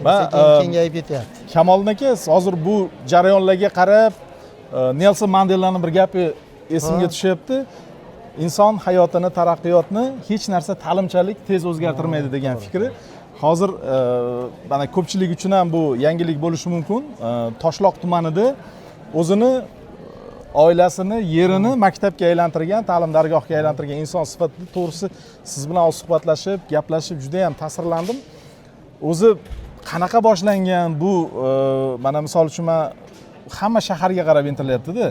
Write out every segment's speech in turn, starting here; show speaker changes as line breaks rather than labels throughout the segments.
va
kengayib ketyapti.
Kamoliddin aka, hozir bu jarayonlarga qarab Nelson Mandelaning bir gapi esimga tushyapti. Inson hayotini, taraqqiyotni hech narsa ta'limchalik tez o'zgartirmaydi degan fikri. Hozir mana ko'pchilik uchun ham bu yangilik bo'lishi mumkin. Toshloq tumanida o'zini oilasini, yerini maktabga aylantirgan, ta'lim dargohiga aylantirgan inson sifatida to'g'risi siz bilan suhbatlashib, gaplashib juda ham ta'sirlandim. O'zi qanaqa boshlangan bu mana misol uchun hamma shaharga qarab intilyapti-da.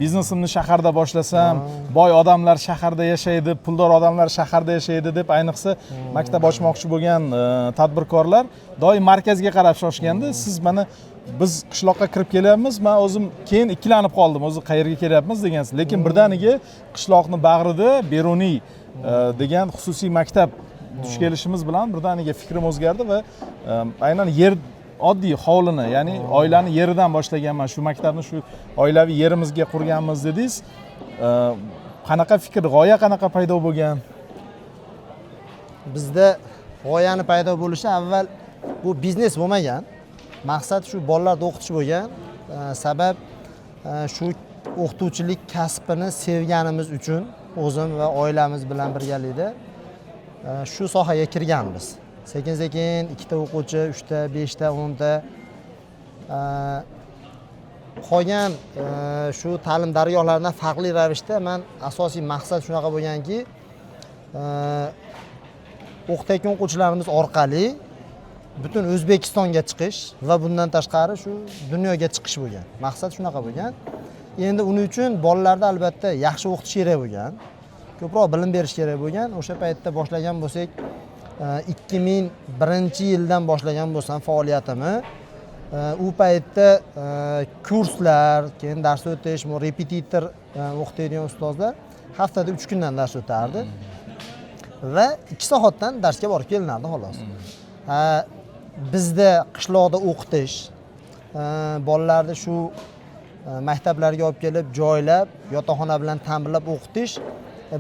Biznesimni shaharda boshlasam, boy odamlar shaharda yashaydi, puldor odamlar shaharda yashaydi deb ayniqsa maktab ochmoqchi bo'lgan tadbirkorlar doim markazga qarab shoshganda, siz mana biz qishloqqa kirib kelyapmiz, men o'zim keyin ikkilanib qoldim, o'zi qayerga kelyapmiz degansiz. Lekin birdaniga qishloqni bag'rida Beruniy degan xususiy maktab duch kelishimiz bilan birdaniga fikrim o'zgardi va aynan yer oddiy hovlini, ya'ni oilani yeridan boshlaganman. Shu maktabni shu oilaviy yerimizga qurganmiz dedingiz. Qanaqa fikr, g'oya qanaqa paydo bo'lgan?
Bizda g'oyani paydo bo'lishi avval bu biznes bo'lmagan. Maqsad shu bolalarni o'qitish bo'lgan. Sabab shu o'qituvchilik kasbini sevganimiz uchun o'zim va oilamiz bilan birgalikda shu sohaga kirganmiz. Sekin-sekin 2 ta o'quvchi, 3 ta, 5 ta, 10 ta qolgan shu ta'lim dargohlaridan farqli ravishda men asosiy maqsad shunaqa bo'lganki, o'qitayotgan o'quvchilarimiz orqali butun O'zbekistonga chiqish va bundan tashqari shu dunyoga chiqish bo'lgan. Maqsad shunaqa bo'lgan. Endi uning uchun bolalarni albatta yaxshi o'qitish kerak bo'lgan. Ko'proq bilim berish kerak bo'lgan. O'sha paytda boshlagan bo'lsak, 2001-yildan boshlagan bo'lsam faoliyatimni, u paytda kurslar, keyin dars o'tish, repetitor o'qitadigan ustozlar haftada 3 kundan dars o'tardi va 2 soatdan darsga borib kelinardi xolos. Bizda qishloqda o'qitish, bolalarni shu maktablarga olib kelib, joylab, yotoqxona bilan ta'minlab o'qitish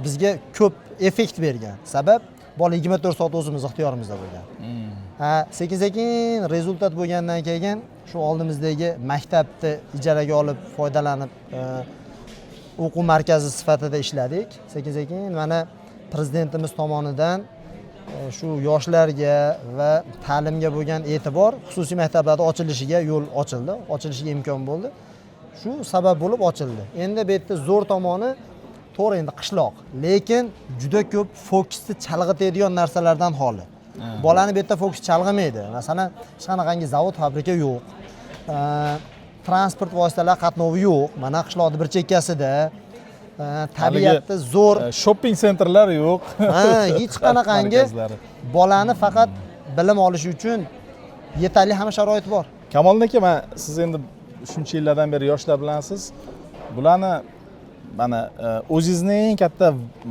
bizga ko'p effekt bergan. Sabab bola 24 soat o'zimiz ixtiyorimizda bo'lgan. Sekin-sekin rezultat bo'lgandan keyin shu oldimizdagi maktabni ijaraga olib, foydalanib o'quv markazi sifatida ishladik. Sekin-sekin mana prezidentimiz tomonidan shu yoshlarga va ta'limga bo'lgan e'tibor xususiy maktablarda ochilishiga yo'l ochildi, ochilishiga imkon bo'ldi. Shu sabab bo'lib ochildi. Endi bu yerda zo'r tomoni to'g'ri endi qishloq, lekin juda ko'p fokusni chalg'itadigan narsalardan xoli. Bolani bu yerda fokus chalg'imaydi. Masalan, hech qanaqangi zavod, fabrika yo'q. Transport vositalari qatnovi yo'q. Mana qishloqning bir chekkasida tabiatda zo'r
shopping sentrlar yo'q.
Hech qanaqangi bolani faqat bilim olish uchun yetarli hamma sharoit bor.
Kamoliddin aka, men siz endi shuncha yillardan beri yoshlar bilansiz. Bularni mana o'zingizning eng katta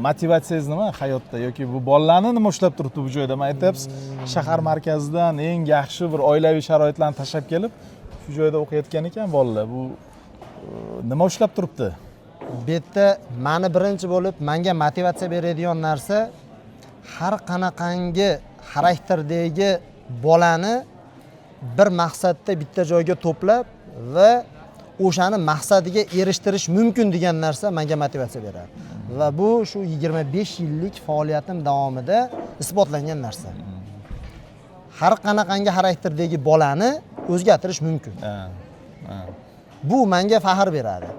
motivatsiyangiz nima hayotda yoki bu bolalarni nima ushlab turibdi bu joyda? Men aytayapsiz, shahar markazidan eng yaxshi bir oilaviy sharoitlarni tashlab kelib, shu joyda o'qiyotgan ekan bolalar. Bu nima ushlab turibdi?
Bu yerda meni birinchi bo'lib menga motivatsiya beradigan narsa har qanaqangi xarakterdagi bolani bir maqsadda bitta joyga to'plab va o'shani maqsadiga erishtirish mumkin degan narsa menga motivatsiya beradi. Va bu shu 25 yillik faoliyatim davomida isbotlangan narsa. Har qanaqangi xarakterdagi bolani o'zgartirish mumkin. Bu menga faxr beradi.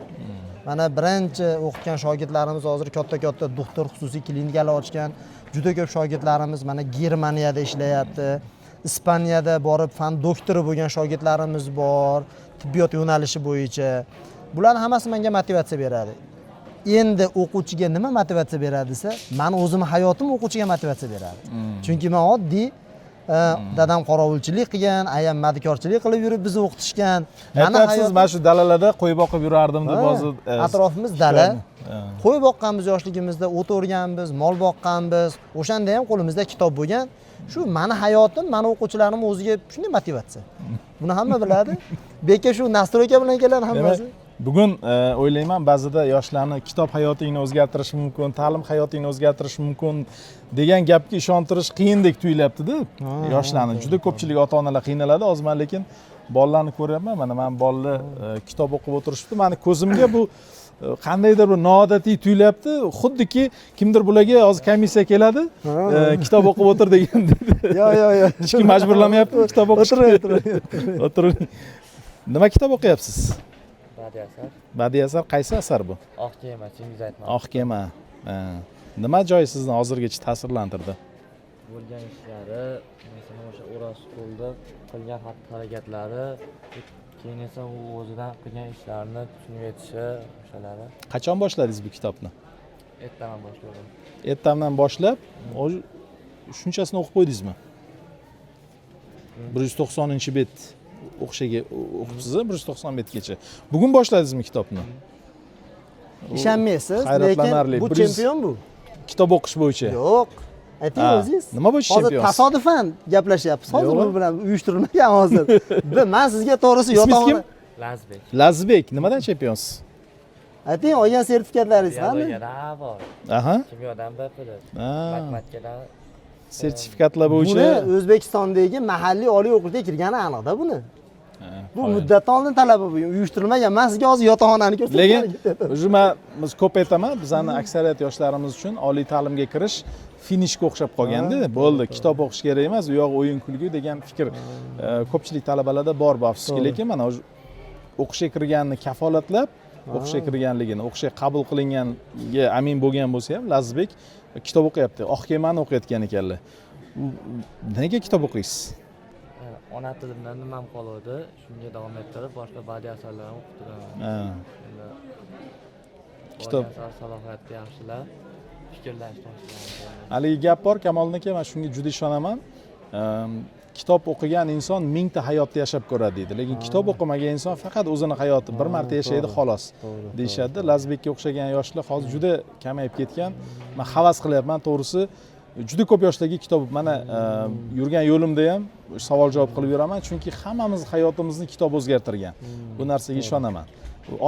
Mana birinchi o'qitgan shogirdlarimiz hozir katta-katta doktor xususiy klinikalar ochgan, juda ko'p shogirdlarimiz mana Germaniyada ishlayapti. Ispaniyada borib fan doktori bo'lgan shogirdlarimiz bor, tibbiyot yo'nalishi bo'yicha. Bularning hammasi menga motivatsiya beradi. Endi o'quvchiga nima motivatsiya beradi desa, meni o'zimning hayotim o'quvchiga motivatsiya beradi. Chunki men oddiy dadam qorovulchilik qilgan, ayam madikorchilik qilib yurib bizni o'qitishgan.
Siz mana shu dalalarda qo'y boqib yurardim deb hozir
atrofimiz dala. Qo'y boqqanmiz yoshligimizda, o't o'rganmiz, mol boqqanmiz. O'shanda ham qo'limizda kitob bo'lgan. Shu meni hayotim, meni o'quvchilarim o'ziga shunday motivatsiya. Buni hamma biladi. Beka shu nastroyka bilan keladi hammasi.
bugun o'ylayman ba'zida yoshlarni kitob hayotingni o'zgartirishi mumkin, ta'lim hayotingni o'zgartirishi mumkin degan gapga ishontirish qiyindek tuyulyapti-da. Yoshlarni juda ko'pchilik ota-onalar qiynaladi, hozir lekin bolalarni ko'ryapman. Mana men bolalar kitob o'qib o'tirishibdi. Mani ko'zimga bu qandaydir bir noodatiy tuyulyapti. Xuddiki kimdir bularga hozir komissiya keladi, kitob o'qib o'tir deganda.
Yo'q.
Hech kim majburlamayapti kitob o'qishga. O'tiring. Nima kitob o'qiyapsiz? Badiiy asar. Qaysi asar bu?
Oq kema, Chingiz Aytmatov.
Oq kema. Nima joyi sizni hozirgacha ta'sirlantirdi?
Bo'lgan ishlari, masalan, o'sha O'rozqulda qilgan xatti-harakatlari, keyin esa u o'zidan qilgan ishlarini tushunib yetishi, o'shalari.
Qachon boshladingiz bu kitobni?
Ertaman boshladim.
Ertamdan boshlab, shunchasini o'qib qo'ydingizmi? 190-bet o'qishiga o'qibsiz, 190 betgacha. Bugun boshladingizmi kitobni?
Ishonmaysiz,
Hayratlanarli.
lekin bu chempion bu.
Kitob o'qish bo'yicha.
Yo'q. Ayting o'zingiz.
Nima bo'yicha
hozir
chempionsiz?
tasodifan gaplashyapmiz. Hozir bu bilan uyushtirilmagan hozir. Men sizga to'g'risi
Ismingiz kim?
yotoqni.
Lazbek.
Lazbek, nimadan chempionsiz?
Ayting, olgan sertifikatlaringiz qani?
Biologiyada bor.
Aha.
Kimyodan BPD.
Ha.
Matematikadan
Sertifikatlar bo'yicha.
Buni O'zbekistondagi mahalliy oliy o'qishga kirgani aniqda buni. Bu muddatdan oldin talabi bu, uyushtirilmagan. Men sizga hozir yotoqxonani
Lekin
ko'rsataman.
biz ko'p aytaman, bizani aksariyat yoshlarimiz uchun oliy ta'limga kirish finishga o'xshab qolganda, bo'ldi, kitob o'qish kerak emas, u yoq o'yin kulgu degan fikr ko'pchilik talabalarda bor bu afsuski. Lekin mana o'qishga kirganini kafolatlab, o'qishga kirganligini, o'qishga qabul qilinganiga amin bo'lgan bo'lsa ham Lazbek kitob o'qiyapti. Oq kemani o'qiyotgan ekanlar. Nega kitob o'qiysiz?
ona tilimdan nimam qoluvdi, shunga davom ettirib boshqa badiiy asarlarni o'qib turaman. Kitob salohiyati yaxshilab fikrlash boshlayman.
Haligi gap bor Kamoliddin aka, men shunga juda ishonaman. Kitob o'qigan inson 1000 ta hayotda yashab ko'radi deydi. Lekin kitob o'qimagan inson faqat o'zini hayoti bir marta yashaydi xolos deyshadi. Lazbekka o'xshagan yoshlar hozir juda kamayib ketgan. Men havas qilyapman to'g'risi. Juda ko'p yoshlarga kitob, mana yurgan yo'limda ham savol javob qilib yuraman, chunki hammamiz hayotimizni kitob o'zgartirgan. Bu narsaga ishonaman.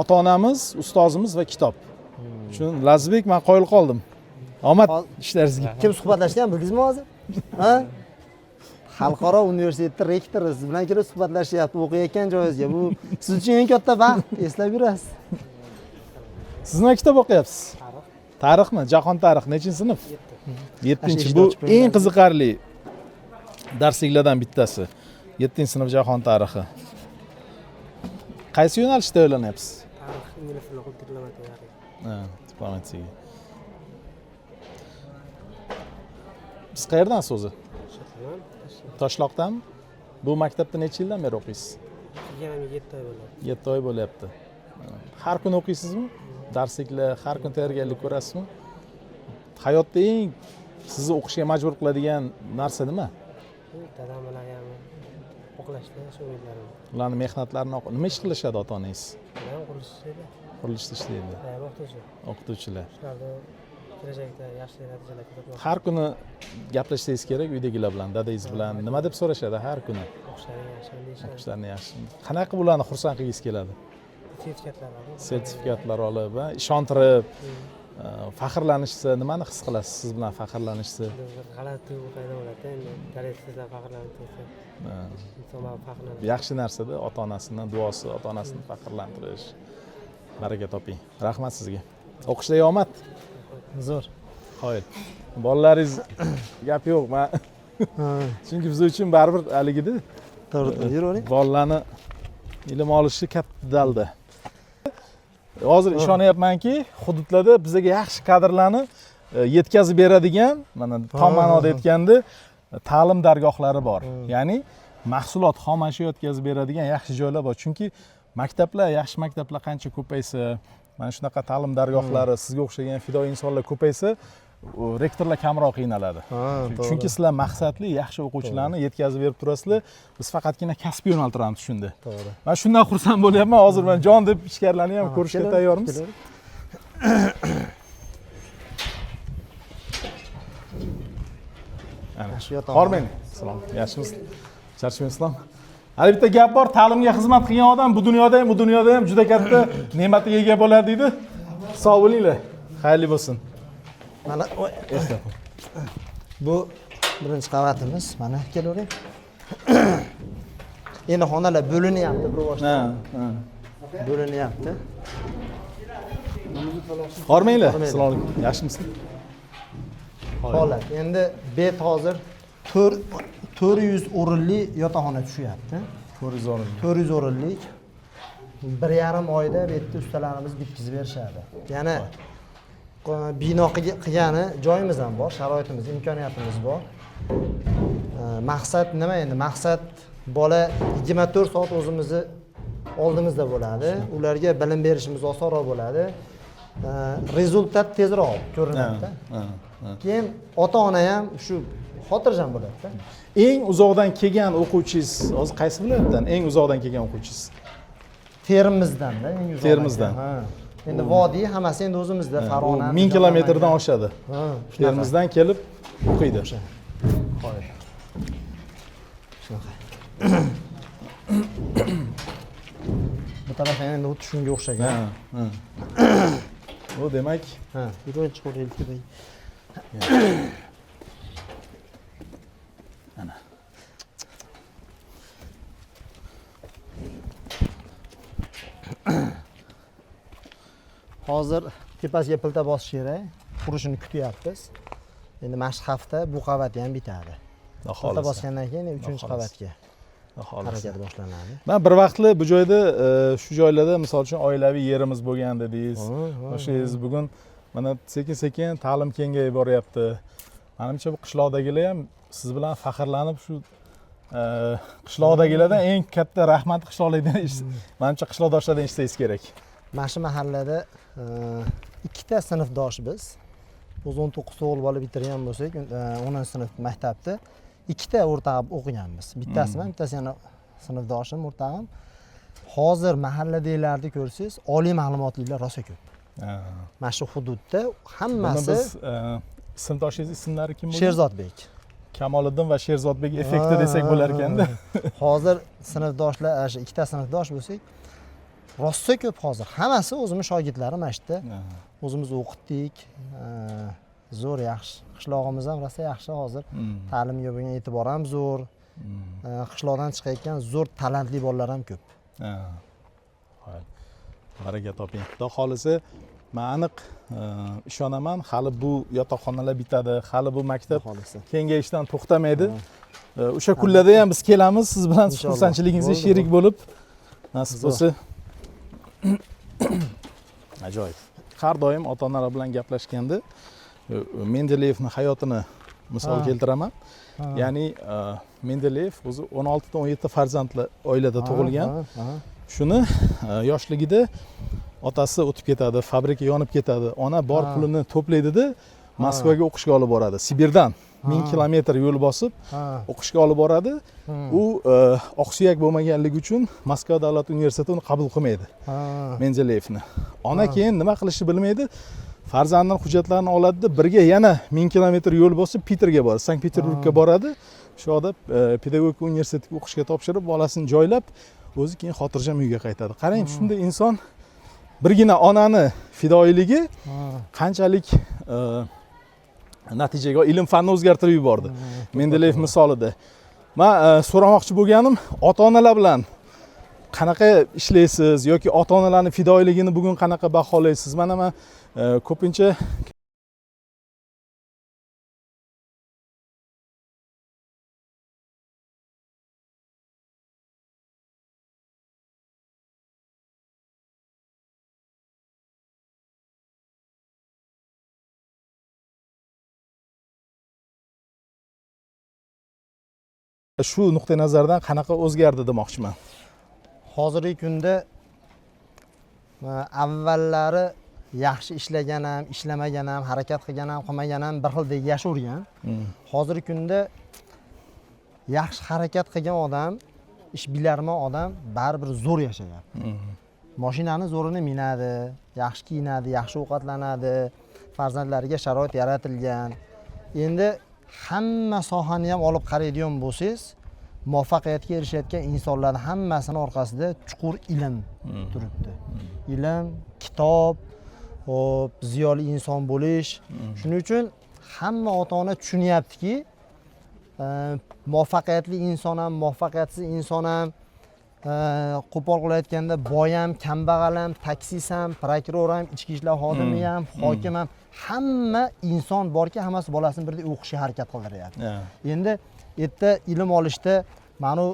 Ota-onamiz, ustozimiz va kitob. Shun Lazbek, men qoyil qoldim. Omad ishlaringizga.
Kim suhbatlashgan bildingizmi hozir? Ha? Xalqaro universitetning rektori siz bilan kelib suhbatlashyapti o'qiyotgan joyingizga. Bu siz uchun eng katta baxt, eslab yurasiz.
Siz nima kitob o'qiyapsiz? Tarixmi? Jahon tarixi nechinchi sinf? 7-chi. Bu eng qiziqarli darsliklardan bittasi. 7-sinf jahon tarixi. Qaysi yo'nalishda o'ylanyapsiz?
Tarix, ingliz tili, diplomatiya.
Ha, diplomatiya. Siz qayerdansiz o'zi? Toshloqdanmi? Bu maktabda necha yildan beri o'qiysiz?
Yana 7 oy bo'ldi.
7 oy bo'lyapti. Har kun o'qiysizmi? Darsliklar, har kun tayyorgarlik ko'rasizmi? Hayotda eng sizni o'qishga majbur qiladigan narsa nima?
Dadam bilan ham o'qlashda shu o'yinlarim.
Ularning mehnatlarini nima ish qilishadi ota-onangiz?
Men qurilish ishlaydi.
Qurilishda ishlaydi.
O'qituvchi.
O'qituvchilar.
Shularni kelajakda yaxshi natijalar ko'rsatmoqchi.
Har kuni gaplashsangiz kerak uydagilar bilan, dadangiz bilan. Nima deb so'rashadi har kuni?
O'qishlaring yaxshi deyishadi.
O'qishlarini yaxshi. Qanaqa ularni xursand qilgis keladi?
Sertifikatlar olib.
Sertifikatlar olib va ishontirib, faxrlanishsa, nimani his qilasiz siz bilan faxrlanishsa?
G'alati tuyg'u paydo bo'ladi. Endi darajasida faxrlanib tursa, inson faxrlanadi.
Yaxshi narsa-da, ota-onasining duosi, ota-onasini faxrlantirish. Baraka toping. Rahmat sizga. O'qishda omad.
Zo'r.
Qoyil. Bolalaringiz gap yo'q, men chunki biz uchun baribir haligida
To'g'ri, yuravering.
bolalarni ilm olishi katta dalda. Hozir ishonyapmanki, hududlarda bizga yaxshi kadrlarni yetkazib beradigan, mana tom ma'noda aytganda, ta'lim dargohlari bor. Ya'ni mahsulot, xom ashyo yetkazib beradigan yaxshi joylar bor. Chunki maktablar, yaxshi maktablar qancha ko'paysa, mana shunaqa ta'lim dargohlari, sizga o'xshagan fidoyi insonlar ko'paysa, rektorlar kamroq qiynaladi. Chunki sizlar maqsadli, yaxshi o'quvchilarni yetkazib berib turasizlar. Biz faqatgina kasbga yo'naltiramiz shunda.
To'g'ri.
Men shundan xursand bo'lyapman. Hozir men jon deb ichkarilarni ham ko'rishga tayyormiz. Ana. Hormang. Salom. Yaxshimisiz? Charchaymizmi? Hali bitta gap bor, ta'limga xizmat qilgan odam bu dunyoda ham juda katta ne'matga ega bo'ladi deydi. Sog' bo'linglar. Xayrli bo'lsin.
Mana bu birinchi qavatimiz. Mana kelavering. Endi xonalar bo'linyapti bir boshdan. Bo'linyapti.
Hormanglar. Assalomu alaykum. Yaxshimisiz?
Holat. Endi bet hozir 400 o'rinli yotoqxona tushyapti.
400 o'rinli.
400 o'rinlik 1,5 oyda bu yerda ustalarimiz bitkizib berishadi. Yana bino qilgani joyimiz ham bor, sharoitimiz, imkoniyatimiz bor. Maqsad nima endi? Maqsad bola 24 soat o'zimizni oldimizda bo'ladi. Ularga bilim berishimiz osonroq bo'ladi. Rezultat tezroq ko'rinadi. Keyin ota-ona ham shu xotirjam bo'ladi-da.
Eng uzoqdan kelgan o'quvchingiz hozir qaysi viloyatdan? Eng uzoqdan kelgan o'quvchingiz?
Termizdan-da, eng uzoqdan.
Termizdan.
Ha. Endi vodiy hammasi endi o'zimizda, Farg'ona.
1000 kilometrdan oshadi. Termizdan kelib o'qiydi.
Qo'y. Shunaqa. Bu taraf endi xuddi shunga o'xshagan.
Bu demak,
Yurib chiqaveraylik.
ana.
Hozir tepasiga pilta bosish kerak. Qurishini kutyapmiz. Endi mana shu hafta bu qavatni ham bitadi. Pilta bosgandan keyin 3-qavatga harakat boshlanadi.
Men bir vaqtlar bu joyda shu joylarda misol uchun oilaviy yerimiz bo'lgan dedingiz. O'shangiz bugun mana sekin-sekin ta'lim kengayib boryapti. Menimcha bu qishloqdagilar ham siz bilan faxrlanib shu qishloqdagilardan eng katta rahmat qishloqlardan menimcha qishloqdoshlardan eshitsangiz kerak.
Mana shu mahallada ikkita sinfdosh biz. O'z 19 o'g'il bola bitirgan bo'lsak, 10-sinf maktabda ikkita o'rtaq o'qiganmiz. Bittasi men, bittasi yana sinfdoshim, o'rtag'im. Hozir mahalladagilarni ko'rsangiz, oliy ma'lumotlilar rosa ko'p. Mana shu hududda hammasi
biz sinfdoshingiz ismlari kim bo'ldi?
Sherzodbek.
Kamoliddin va Sherzodbek effekti desak bo'lar ekanda.
Hozir sinfdoshlar, shu ikkita sinfdosh bo'lsak, rosa ko'p hozir. Hammasi o'zimiz shogirdlarim mana shu yerda. O'zimiz o'qitdik. Zo'r, yaxshi. Qishlog'imiz ham rosa yaxshi hozir. Ta'limga bo'lgan e'tibor ham zo'r. Qishloqdan chiqayotgan zo'r talantli bolalar ham ko'p.
Baraka toping. Xudo xolisa, men aniq ishonaman, hali bu yotoqxonalar bitadi, hali bu maktab kengayishdan to'xtamaydi. O'sha kunlarda ham biz kelamiz, siz bilan xursandchiligingizga sherik bo'lib, nasib bo'lsa. Ajoyib. Har doim ota-onalar bilan gaplashganda Mendeleyevning hayotini misol keltiraman. Ya'ni Mendeleyev o'zi 16 dan 17 farzandli oilada tug'ilgan. Shuni yoshligida otasi o'tib ketadi, fabrika yonib ketadi. Ona bor pulini to'playdi-da, Moskvaga o'qishga olib boradi. Sibirdan 1000 kilometr yo'l bosib o'qishga olib boradi. U oqsuyak bo'lmaganligi uchun Moskva davlat universiteti uni qabul qilmaydi. Mendeleyevni. Ona keyin nima qilishni bilmaydi. Farzandining hujjatlarini oladi, birga yana 1000 kilometr yo'l bosib Peterga boradi, Sankt-Peterburgga boradi. Shu yerda pedagogika universitetiga o'qishga topshirib, bolasini joylab, o'zi keyin xotirjam uyga qaytadi. Qarang, shunday inson birgina onani fidoyiligi qanchalik natijaga ilm fanni o'zgartirib yubordi. Mendeleyev misolida. Men so'ramoqchi bo'lganim, ota-onalar bilan qanaqa ishlaysiz yoki ota-onalarning fidoyiligini bugun qanaqa baholaysiz? Mana men ko'pincha shu nuqtai nazardan qanaqa o'zgardi demoqchiman.
Hozirgi kunda avvallari yaxshi ishlagan ham, ishlamagan ham, harakat qilgan ham, qilmagan ham bir xildek yashavergan. Hozirgi kunda yaxshi harakat qilgan odam, ishbilarmon odam baribir zo'r yashayapti. Mashinani zo'rini minadi, yaxshi kiyinadi, yaxshi ovqatlanadi, farzandlariga sharoit yaratilgan. Endi hamma sohani ham olib qaraydigan bo'lsangiz, muvaffaqiyatga erishayotgan insonlarning hammasini orqasida chuqur ilm turibdi. Ilm, kitob, hop, ziyoli inson bo'lish. Shuning uchun hamma ota-ona tushunyaptiki, muvaffaqiyatli inson ham, muvaffaqiyatsiz inson ham, qo'pol qilib aytganda boy ham, kambag'al ham, taksist ham, prokuror ham, ichki ishlar xodimi ham, hokim ham, hamma inson borki, hammasi bolasini birdek o'qishga harakat qildiryapti. Endi erta ilm olishda mani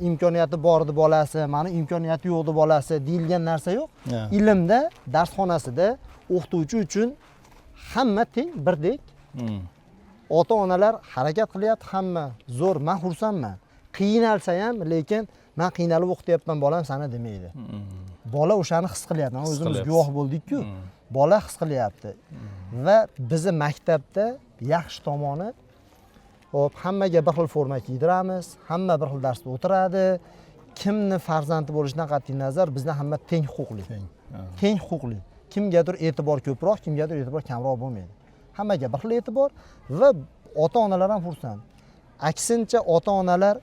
imkoniyati bor edi bolasi, mani imkoniyati yo'q edi bolasi deyilgan narsa yo'q. Ilmda, darsxonasida o'qituvchi uchun hamma teng, birdek. Ota-onalar harakat qilyapti, hamma zo'r, men xursandman. Qiynalsa ham, lekin men qiynalib o'qityapman bolam sana demaydi. Bola o'shani his qilyapti. O'zimiz guvoh bo'ldik-ku. Bola his qilyapti. Va bizni maktabda yaxshi tomoni, hop, hammaga bir xil forma kiydiramiz, hamma bir xil darsda o'tiradi. Kimni farzandi bo'lishidan qat'iy nazar bizda hamma teng huquqli. Teng huquqli. Kimgadir e'tibor ko'proq, kimgadir e'tibor kamroq bo'lmaydi. Hammaga bir xil e'tibor va ota-onalar ham xursand. Aksincha ota-onalar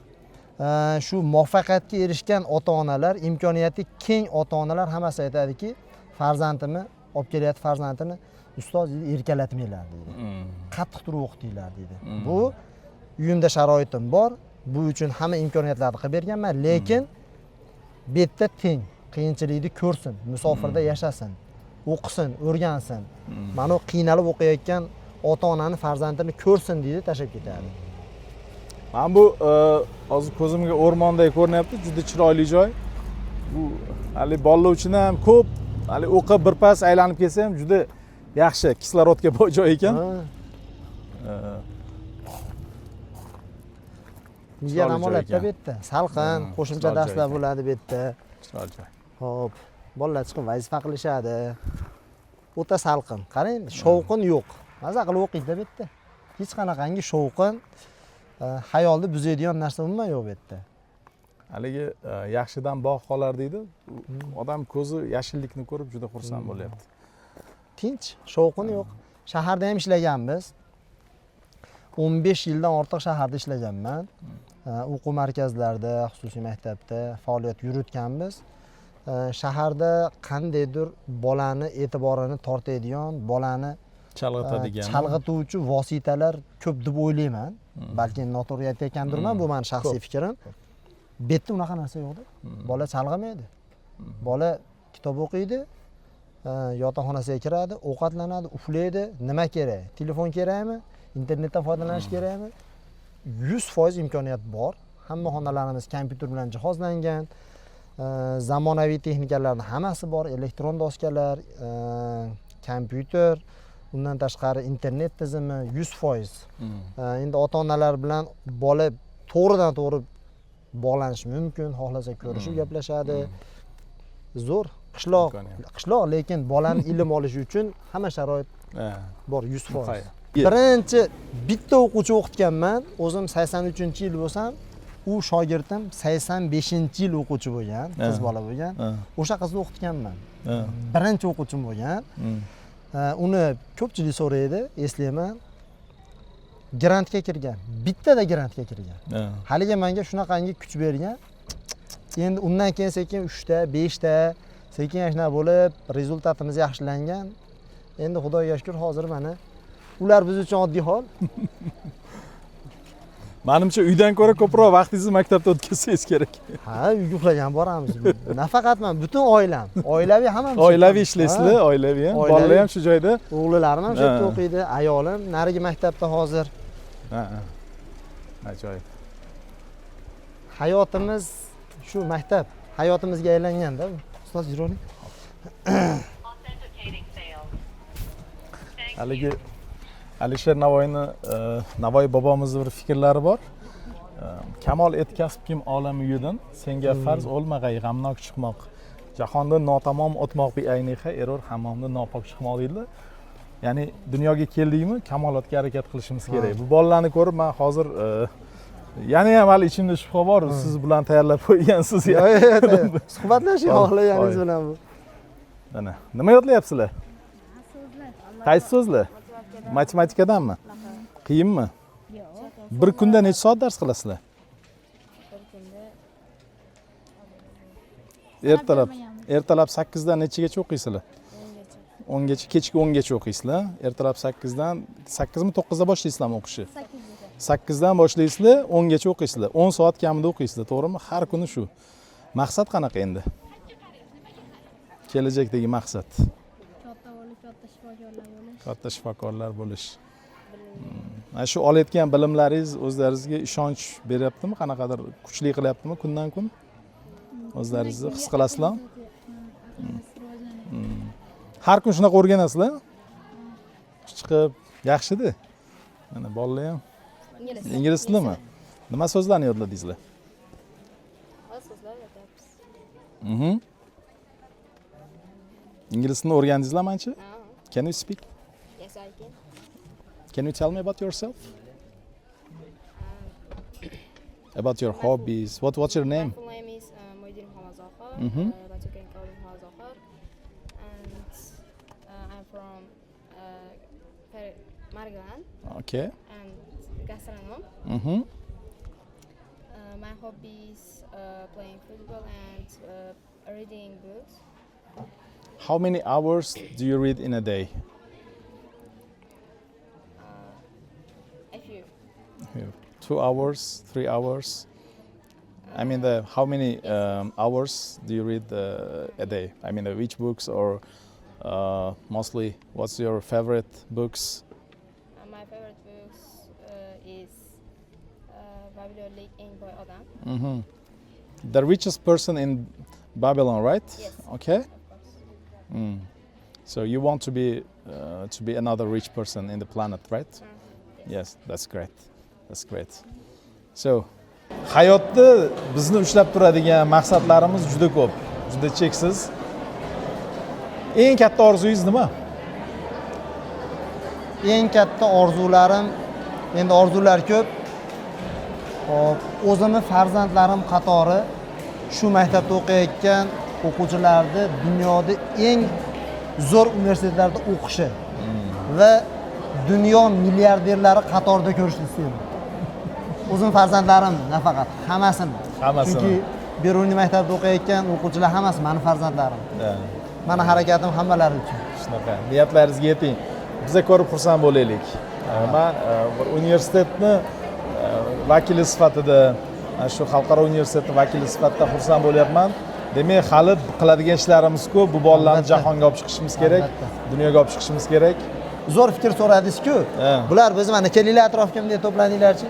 shu muvaffaqiyatga erishgan ota-onalar, imkoniyati keng ota-onalar hammasi aytadiki, farzandimni olib kelyapti, farzandini ustoz deydi, erkalatmanglar deydi. Qattiq turib o'qitinglar deydi. Bu uyimda sharoitim bor, bu uchun hamma imkoniyatlarni qilib berganman, lekin bu yerda teng, qiyinchilikni ko'rsin, musofirda yashasin, o'qisin, o'rgansin. Mana qiynalib o'qiyotgan ota-onani farzandini ko'rsin deydi, tashlab ketadi.
Men bu hozir ko'zimga o'rmonday ko'rinyapti, juda chiroyli joy. Bu hali bolalar uchun ham ko'p, hali o'qib birpas aylanib kelsa ham juda yaxshi, kislorodga boy joy ekan.
Miya namolatda bu yerda, salqin, qo'shimcha darslar bo'ladi bu yerda.
Chiroyli joy.
Hop, bolalar chiqib vazifa qilishadi. O'ta salqin. Qarang, shovqin yo'q. Maza qilib o'qiydi bu yerda. Hech qanaqangi shovqin, xayolni buzadigan narsa umuman yo'q bu yerda.
Haligi yaxshidan bog' qolar deydi. Odam ko'zi yashillikni ko'rib juda xursand bo'lyapti.
Tinch, shovqin yo'q. Shaharda ham ishlaganmiz. 15 yildan ortiq shaharda ishlaganman. O'quv markazlarida, xususiy maktabda faoliyat yuritganmiz. Shaharda qandaydir bolani e'tiborini tortadigan, bolani chalg'ituvchi vositalar ko'p deb o'ylayman. Balki noto'g'ri aytayotgandirman, bu mening shaxsiy fikrim. Bu yerda unaqa narsa yo'qdi. Bola chalg'imaydi. Bola kitob o'qiydi, yotoqxonasiga kiradi, ovqatlanadi, uxlaydi. Nima kerak? Telefon kerakmi? Internetdan foydalanish kerakmi? 100% imkoniyat bor. Hamma xonalarimiz kompyuter bilan jihozlangan. Zamonaviy texnikalarning hammasi bor, elektron doskalar, kompyuter, undan tashqari internet tizimi 100%. Endi ota-onalar bilan bola to'g'ridan to'g'ri bog'lanish mumkin, xohlasa ko'rishib gaplashadi. Zo'r, qishloq, lekin bolani ilm olishi uchun hamma sharoit bor 100%. Birinchi bitta o'quvchi o'qitganman, o'zim 83-yil bo'lsam, u shogirdim 85-yil o'quvchi bo'lgan, qiz bola bo'lgan. O'sha qizni o'qitganman. Birinchi o'quvchim bo'lgan. Uni ko'pchilik so'raydi, eslayman. Grantga kirgan. Bittada grantga kirgan. Haliga menga shunaqangi kuch bergan. Endi undan keyin sekin 3 ta, 5 ta sekin yana bo'lib, rezultatimiz yaxshilangan. Endi Xudoga shukr, hozir mana ular biz uchun oddiy hol.
Menimcha uydan ko'ra ko'proq vaqtingizni maktabda o'tkazsangiz kerak.
Ha, uyga uxlagan boramiz. Nafaqat men, butun oilam, oilaviy hammamiz.
Oilaviy ishlaysizlar, oilaviy ham. Bolalar ham shu joyda.
O'g'lilarim ham shu yerda o'qiydi, ayolim narigi maktabda hozir.
Ajoyib.
Hayotimiz shu maktab hayotimizga aylanganda, ustoz yuraylik.
Haligi Alisher Navoiy bobomizning bir fikrlari bor. Kamol etkazib kim olami yudin, senga farz olmag'ay g'amnok chiqmoq. Jahonda notamom o'tmoq bi ayniha error hammomda nopok chiqmoq deydilar. Ya'ni dunyoga keldikmi, kamolotga harakat qilishimiz kerak. Bu bolalarni ko'rib men hozir yana ham hali ichimda shubha bor, siz bilan tayyorlab qo'ygansiz ya.
Suhbatlashing xohlaganingiz bilan bu.
Mana, nima yodlayapsizlar? Qaysi so'zlar? Matematikadanmi? Qiyinmi? Yo'q. Bir kunda necha soat dars qilasizlar? Ertalab 8 dan nechigacha o'qiysizlar? 10 gacha, kechki 10 gacha o'qiysizlar. Ertalab 8 dan 8 mi 9 da boshlaysizlarmi o'qishni? 8 dan boshlaysizlar, 10 gacha o'qiysizlar. 10 soat kamida o'qiysizlar, to'g'rimi? Har kuni shu. Maqsad qanaqa endi? Kelajakdagi maqsad.
Katta bo'lib, katta shifokorlar bo'lish.
Katta shifokorlar bo'lish. Mana shu olayotgan bilimlaringiz o'zlaringizga ishonch beryaptimi? Qanaqadir kuchli qilyaptimi kundan kun? O'zlaringizni his qilasizlarmi? Har kun shunaqa o'rganasizlar? Chiqib yaxshi-da. Mana bolalar ham ingliz tilimi? Nima so'zlarni yodladingizlar?
So'zlar aytyapmiz.
Ingliz tilini o'rgandingizlarmi ancha? Can you speak?
Yes, I can.
Can you tell me about yourself? About your hobbies. What's your name?
My full name is Moidin Hamazohar. But you can call me Hamazohar. And I'm from Margaland
Okay.
and gastronom. My hobbies playing football and reading books.
How many hours do you read in a day?
A few.
2 hours, 3 hours? I mean, how many hours do you read a day? I mean, which books or mostly what's your favorite books?
My favorite books is Babylon Lake and Boy Adam.
The richest person in Babylon, right?
Yes.
Okay.
Of course.
So you want to be another rich person in the planet, right? Yes, that's great. That's great. So, hayotda bizni ushlab turadigan maqsadlarimiz juda ko'p, juda cheksiz. Eng katta orzungiz nima?
Eng katta orzularim, endi orzular ko'p. Hop, o'zimni farzandlarim qatori shu maktabda o'qiyotgan o'quvchilarni dunyoda eng zo'r universitetlarda o'qishi va dunyo milliarderlari qatorida ko'rishni istayman. O'zim farzandlarim nafaqat, hammasini. Chunki Beruniy maktabda o'qiyotgan o'quvchilar hammasi meni farzandlarim. Mani harakatim hammalari uchun.
Shunaqa, niyatlaringizga yeting. Biza ko'rib xursand bo'laylik. Men bir universitetni vakili sifatida, shu xalqaro universitetning vakili sifatida xursand bo'lyapman. Demak, hali qiladigan ishlarimiz ko'p. Bu bolalarni jahonga olib chiqishimiz kerak, dunyoga olib chiqishimiz kerak.
Zo'r fikr so'radingiz-ku. Bular biz mana kelinglar atrofga bunday to'planinglarchi.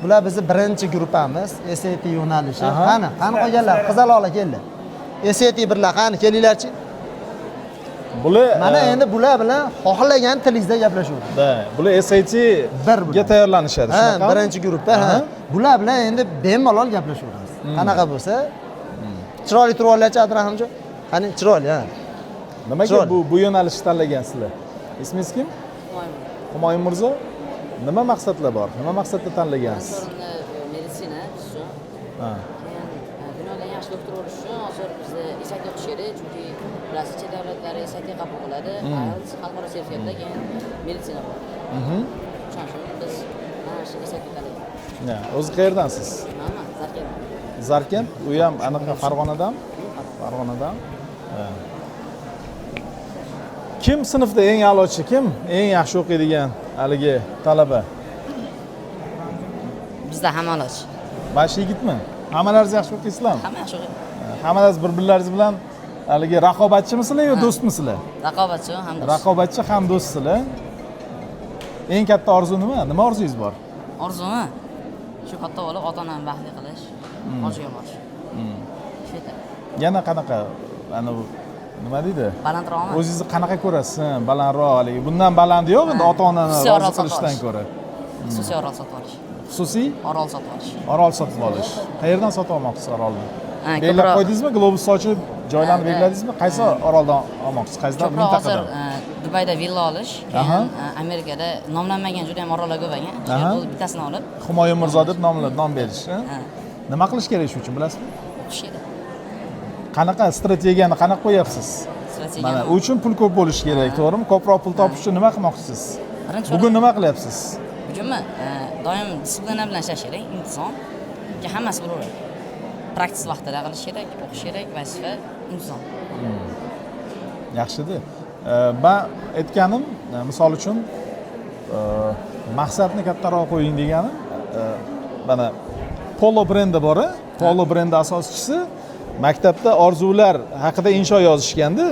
Bular bizning birinchi guruhimiz, SAT yo'nalishi. Qani qolganlar? Qizaloqlar keldi. SAT birlar, qani kelinglarchi.
Bular
mana endi bular bilan xohlagan tilingizda gaplashasiz.
Bular SAT ga tayyorlanishadi, shunaqami?
Birinchi guruhda, bular bilan endi bemalol gaplashamiz. Qanaqa bo'lsa, chiroyli turib olinglarchi Abdurahimjon. Qani chiroyli, ha.
Nimaga bu yo'nalishni tanlagansizlar? Ismingiz kim? Humoyun Mirzo. Nima maqsadlar bor? Nima maqsadda tanlagansiz?
Meditsina shu. Dunyoda yaxshi doktor bo'lish uchun hozir bizda SAT o'qish kerak, chunki bilasizlar chet davlatlari SAT qabul qiladi, xalqaro sertifikatda keyin meditsina bor. Shuning uchun biz mana shu SAT tanladik.
O'zi qayerdansiz?
Mana Zarkent.
Zarkent, u ham anaqa Farg'onadan? Farg'onadan. Kim sinfda eng a'lochi, kim eng yaxshi o'qiydigan haligi talaba?
Bizda hamma a'lochi.
Mana shu yigitmi? Hammalaringiz yaxshi o'qiysizlarmi?
Hamma yaxshi o'qiydi.
Hammalaringiz bir-birlaringiz bilan haligi raqobatchimisizlar yo do'stmisizlar?
Raqobatchi ham do'st.
Raqobatchi ham do'stsizlar. Eng katta orzu nima? Nima orzungiz bor?
Orzumi? Shu katta bo'lib ota-onamni baxtli qilish, hojiga borish. Shu yerda.
Yana qanaqa? Ana nima deydi?
Balandroqmi?
O'zingizni qanaqa ko'rasiz? Balandroq haligi. Bundan balandi yo'q endi ota-onani rozi qilishdan ko'ra.
Xususiy orol sotib olish.
Xususiy
orol sotib olish.
Orol sotib olish. Qayerdan sotib olmoqchisiz orolni? Belgilab qo'ydingizmi? Globus sochib joylarni belgiladingizmi? Qaysi oroldan olmoqchisiz? Qaysidan mintaqadan?
Hozir Dubayda villa olish, keyin Amerikada nomlanmagan juda ham orollar ko'p ekan. Shu yerda bittasini olib,
Humoyun Mirzo deb nom berish. Nima qilish kerak shu uchun, bilasizmi?
o'qish kerak.
Qanaqa strategiyani qanaqa qo'yapsiz? Mana u uchun pul ko'p bo'lishi kerak, to'g'rimi? Ko'proq pul topish uchun nima qilmoqchisiz? Bugun nima qilyapsiz?
Bugunmi? Doim disiplina bilan ishlash kerak, intizom. Hammasi bo'laveradi. praktik vaqtida qilish kerak, o'qish kerak, vazifa inson.
Yaxshidi. Men aytganim, misol uchun maqsadni kattaroq qo'ying deganim, mana Polo brendi bor. Polo brendi asoschisi maktabda orzular haqida insho yozishganda,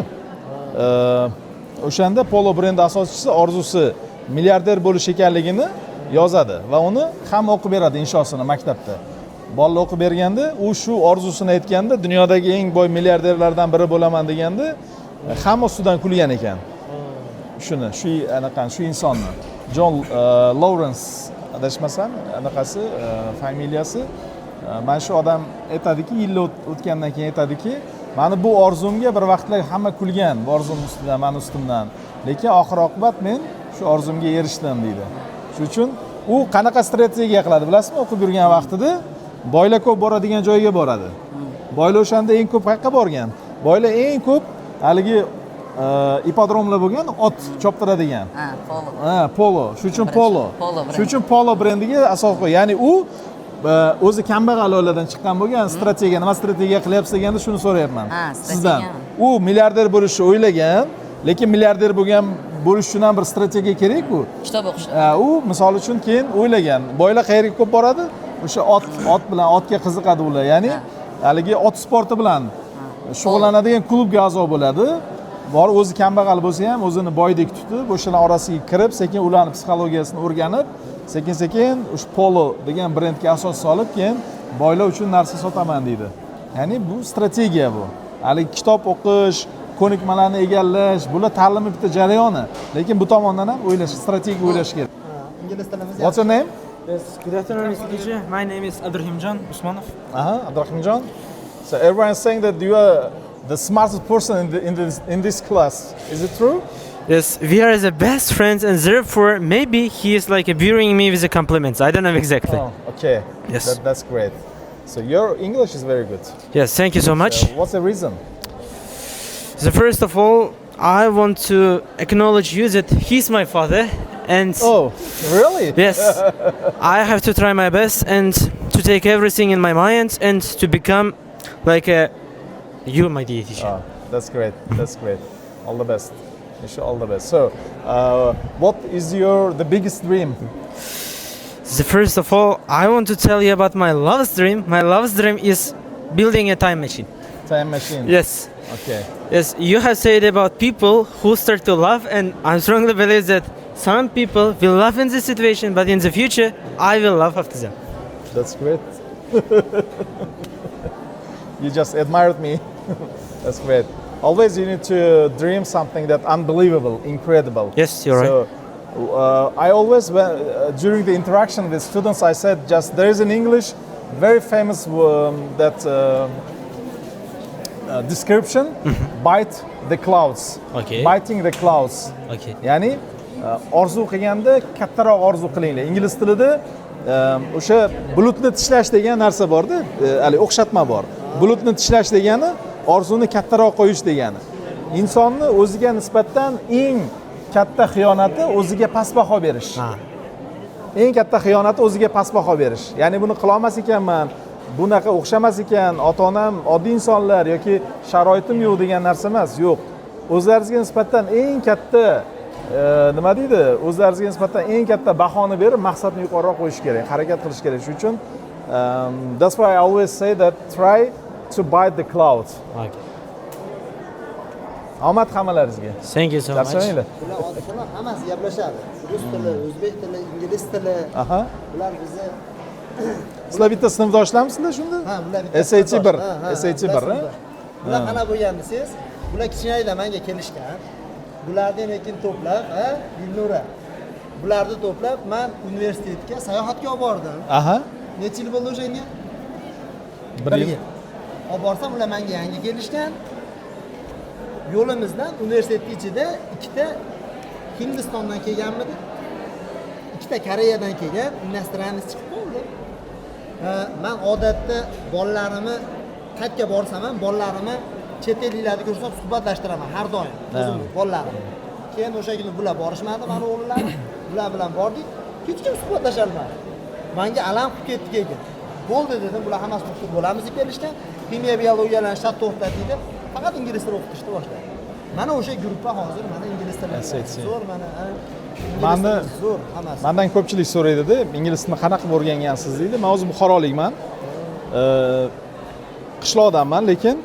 o'shanda Polo brendi asoschisi orzusi milliarder bo'lish ekanligini yozadi va uni hamma o'qib beradi inshosini maktabda. Bolalar o'qib berganda, u shu orzusini aytganda, dunyodagi eng boy milliarderlardan biri bo'laman deganda, hamma ustidan kulgan ekan. Shuni, shu insonni. Jon Lawrence adashmasam, anaqasi familiyasi. Mana shu odam aytadiki, yillar o'tgandan keyin aytadiki, meni bu orzumga bir vaqtlar hamma kulgan, bu orzum ustidan, meni ustimdan. Lekin oxir oqibat men shu orzumga erishdim deydi. Shuning uchun u qanaqa strategiya qiladi bilasizmi? O'qib yurgan vaqtida boylar ko'p boradigan joyga boradi. Boylar o'shanda eng ko'p qayerga borgan? Boylar eng ko'p haligi ipodromlar bo'lgan, ot choptiradigan.
Polo.
Polo. Shuning uchun Polo. Shuning uchun Polo brendiga asos qo'y. Ya'ni u o'zi kambag'al oiladan chiqqan bo'lgan strategiya, nima strategiya qilyapsiz deganda shuni so'rayapman sizdan. U milliarder bo'lishni o'ylagan, lekin milliarder bo'lish uchun ham bir strategiya kerak-ku.
Kitob o'qish.
U misol uchun keyin o'ylagan, boylar qayerga ko'p boradi? O'sha otga qiziqadi ular. Ya'ni haligi ot sporti bilan shug'ullanadigan klubga a'zo bo'ladi. Bor o'zi kambag'al bo'lsa ham o'zini boydek tutib, o'shalar orasiga kirib, sekin ularning psixologiyasini o'rganib, sekin o'sha Polo degan brendga asos solib, keyin boylar uchun narsa sotaman deydi. Ya'ni bu strategiya bu. Haligi kitob o'qish, ko'nikmalarni egallash, bular ta'limning bitta jarayoni. Lekin bu tomondan ham o'ylash, strategik o'ylash kerak.
Ingliz tilimiz.
What's your name?
Yes, good afternoon, Mr. Teacher. My name is Abdurrahimjon Usmanov.
Abdurrahimjon. So everyone is saying that you are the smartest person in this class. Is it true?
Yes, we are the best friends, and therefore maybe he is like burying me with the compliments. I don't know exactly.
Oh, okay.
Yes.
That's great. So your English is very good.
Yes, thank you so much.
What's the reason?
So first of all, I want to acknowledge you that he's my father, and
Oh, really?
yes, I have to try my best and to take everything in my mind and to become like you, my dear teacher.
Oh, that's great. That's great. All the best. Wish you all the best. So, what is the biggest dream?
So first of all, I want to tell you about my love's dream. My love's dream is building a time machine.
Time machine.
Yes.
Okay.
Yes, you have said about people who start to love, and I strongly believe that some people will love in this situation, but in the future, I will love after them.
That's great. You just admired me. That's great. Always you need to dream something that unbelievable, incredible.
Yes, you're right.
So I always, during the interaction with students, I said there is in English very famous description, bite the clouds.
Okay.
Biting the clouds.
Okay.
Ya'ni orzu qilganda kattaroq orzu qilinglar. Ingliz tilida o'sha bulutni tishlash degan narsa bor-da, hali o'xshatma bor. Bulutni tishlash degani orzuni kattaroq qo'yish degani. Insonni o'ziga nisbatan eng katta xiyonati o'ziga past baho berish. Eng katta xiyonati o'ziga past baho berish. Ya'ni buni qila olmas ekanman, bunaqa o'xshamas ekan, ota-onam oddiy insonlar yoki sharoitim yo'q degan narsa emas, yo'q. O'zlaringizga nisbatan eng katta nima deydi? O'zlaringizga nisbatan eng katta bahoni berib, maqsadni yuqoriroq qo'yish kerak, harakat qilish kerak. Shuning uchun that's why I always say that try to bite the clouds.
Okay.
Omad hammalaringizga.
Thank you so much.
Yaxshi
Bular oldindan hammasi gaplashadi. Rus tili, o'zbek tili, ingliz tili.
Aha.
Bular bizni
Sizlar bitta sinfdoshlarmisizlar shunda?
ha, bular bitta
SAT 1,
ha,
SAT 1.
Bular qana bo'lgan desangiz, bular kichkinalikdan menga kelishgan. Bularni lekin to'plab, Gulnura. Bularni to'plab men universitetga sayohatga olib bordim.
Aha.
Necha yil bo'ldi o'shanga?
1 yil.
Olib borsam ular menga yangi kelishgan. Yo'limizdan universitet ichida ikkita Hindistondan kelganmidi? Ikkita Koreyadan kelgan industriyamiz chiqib qoldi. Men odatda bolalarimni qayerga borsam ham bolalarimni chet elliklarni ko'rsam suhbatlashtiraman har doim o'zimni bolalarim. Keyin o'sha kuni bular borishmadi, meni o'g'illar. Bular bilan bordik. Hech kim suhbatlasha olmadi. Menga alam qilib ketdi keyin. bo'ldi dedim, bular hammasi to'xtab bo'lamiz deb kelishgan. Ximiya biologiyalarni shart to'xtatdik, faqat ingliz tilini o'qitishni boshladi. Mana o'sha gruppa hozir mana ingliz tilini zo'r, mana zo'r hammasi.
Mendan ko'pchilik so'raydida, ingliz tilini qanaqa o'rgangansiz deydi. Men o'zim Buxorolikman. Qishloqdanman, lekin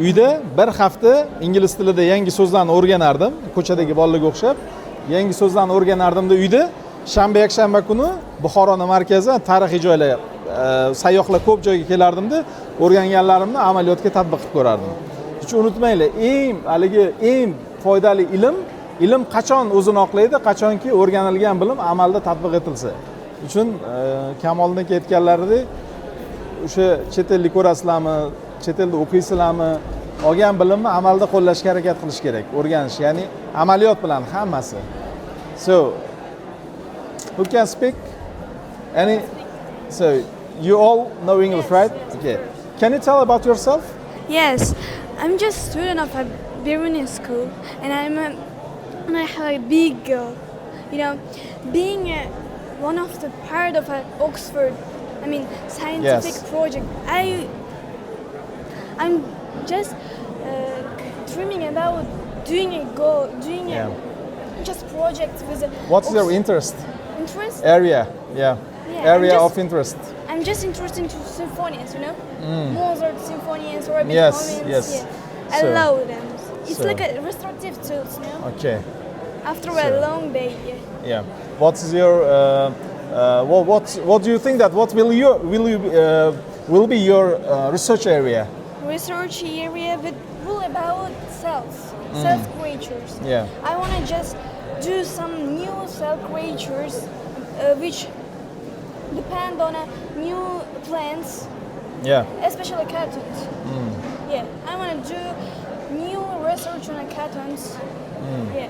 uyda bir hafta ingliz tilida yangi so'zlarni o'rganardim, ko'chadagi bolalarga o'xshab. Yangi so'zlarni o'rganardimda uyda. Shanba, yakshanba kuni Buxoroning markazi, tarixiy joylar, sayyohlar ko'p joyga kelardimda, o'rganganlarimni amaliyotga tatbiq qilib ko'rardim. Hech unutmanglar, eng foydali ilm qachon o'zini oqlaydi, qachonki o'rganilgan bilim amalda tatbiq etilsa. Uchun Kamolning aytganlaridek, o'sha chet ellik ko'rasizlarmi, chet elda o'qiysizlarmi, olgan bilimni amalda qo'llashga harakat qilish kerak, o'rganish, ya'ni amaliyot bilan hammasi. So, who can speak? Any? So, you all know English, right? Okay. Can you tell about yourself?
Yes, I'm just a student of a Biruni school, and I have a big goal. You know, being one of the part of an Oxford, scientific project. I'm just dreaming about doing a just project with a.
What's your interest?
Interest?
Area, yeah. Area of interest.
I'm just interested in symphonies, you know, Mozart symphonies or
Yes.
I love them. It's like a restorative tools, you know.
Okay.
After a long day,
Yeah. What's your what do you think that what will be your research area?
Research area, but all about self creatures.
Yeah.
I want to just do some new self creatures, which depend on new plants.
Yeah.
Especially cartoons. Yeah, I want to do new research on cartoons. Yeah,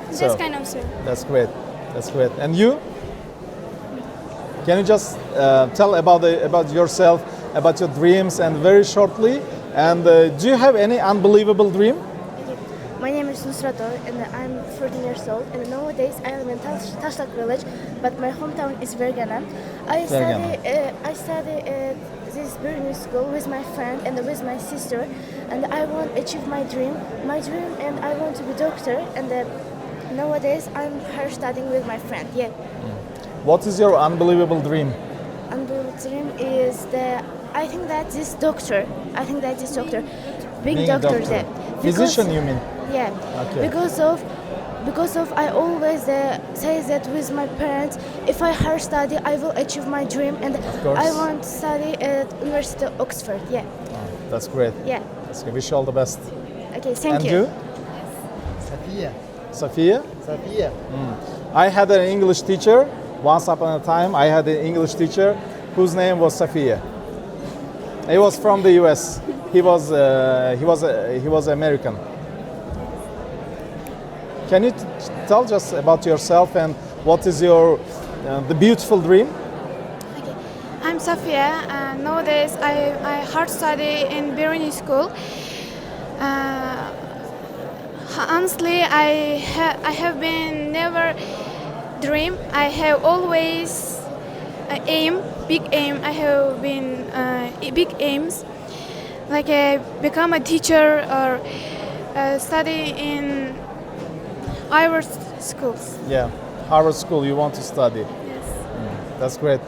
this kind of stuff.
That's great. That's great. And you? Can you just tell about yourself, about your dreams, and very shortly? And do you have any unbelievable dream?
My name is Nusrato and I'm 14 years old, and nowadays I live in Tashlak village, but my hometown is Vergana. I study at this Biruni school with my friend and with my sister, and I want to achieve my dream, and I want to be doctor, and nowadays I'm here studying with my friend. Yeah.
What is your unbelievable dream?
Unbelievable dream is I think that this doctor, big
Being
doctor.
a doctor. Physician, you mean?
Yeah,
Okay.
because of I always say that with my parents, if I hard study, I will achieve my dream, and
course.
I want to study at University of Oxford. Yeah,
That's great.
yeah.
That's great. Wish you all the best.
Okay, thank
And
you.
you?
Safiya.
Sophia? I had an English teacher. Once upon a time, I had an English teacher whose name was Sophia. He was from the US. He was American. Can you tell just about yourself and what is your the beautiful dream?
I'm Safia. Nowadays, I hard study in Biruni school. Honestly, I have been never dream. I have always big aim. I have been big aims, like become a teacher or study in Harvard schools.
Yeah, Harvard School. You want to study?
Yes.
That's great.